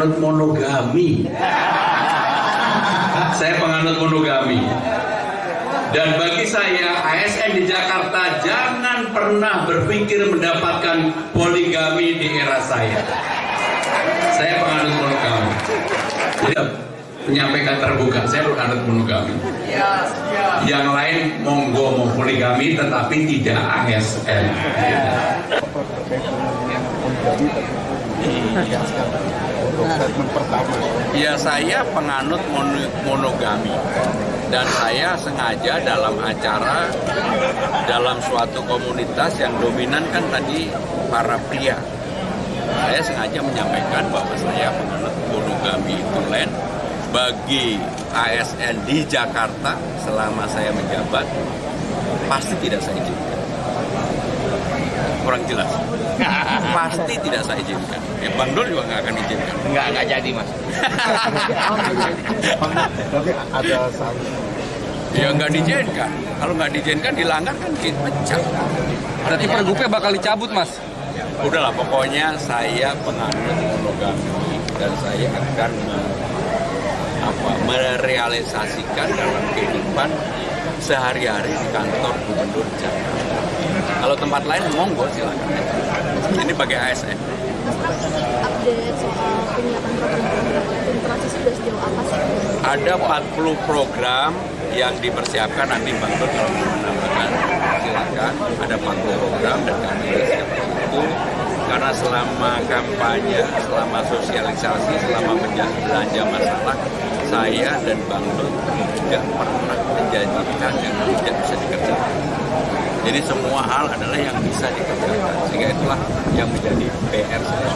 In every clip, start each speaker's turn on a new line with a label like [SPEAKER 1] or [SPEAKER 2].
[SPEAKER 1] penganut monogami. Saya penganut monogami. Dan bagi saya, ASN di Jakarta jangan pernah berpikir mendapatkan poligami di era saya. Saya penganut monogami. Jadi, menyampaikan terbuka, saya penganut monogami. Yang lain monggo mau poligami, tetapi tidak ASN.
[SPEAKER 2] Ya, saya penganut monogami. Dan saya sengaja dalam acara, dalam suatu komunitas yang dominan kan tadi para pria. Saya sengaja menyampaikan bahwa saya penganut monogami itu bagi ASN di Jakarta selama saya menjabat, pasti tidak saya izinkan. Kurang jelas. Pasti tidak saya izinkan. Bang Dul juga nggak akan izinkan.
[SPEAKER 3] Nggak jadi, Mas.
[SPEAKER 4] Tapi ada sanksi.
[SPEAKER 2] Ya nggak diizinkan. Kalau nggak diizinkan dilanggar kan pecah.
[SPEAKER 3] Berarti pergubnya bakal dicabut, Mas?
[SPEAKER 2] Udahlah, pokoknya saya penganut monogami dan saya akan merealisasikan dalam kehidupan sehari-hari di kantor Gubernur Jakarta. Kalau tempat lain monggo silakan. Ini bagi ASN.
[SPEAKER 5] Update soal penyiapan program-program infrastruktur sudah sejauh apa sih?
[SPEAKER 2] Ada 40 program yang dipersiapkan, nanti Bang Dul kalau mau menambahkan silakan. Ada 40 program dan kami siapkan itu karena selama kampanye, selama sosialisasi, selama belanja masalah, saya dan Bang Dul tidak pernah menjanjikan yang tidak bisa dikerjakan. Jadi semua hal adalah yang bisa dikerjakan, sehingga itulah yang menjadi PR saya.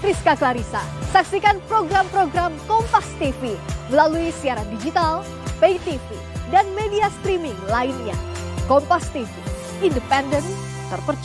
[SPEAKER 6] Rizka Clarissa. Saksikan program-program Kompas TV melalui siaran digital, pay TV, dan media streaming lainnya. Kompas TV, independen, terpercaya.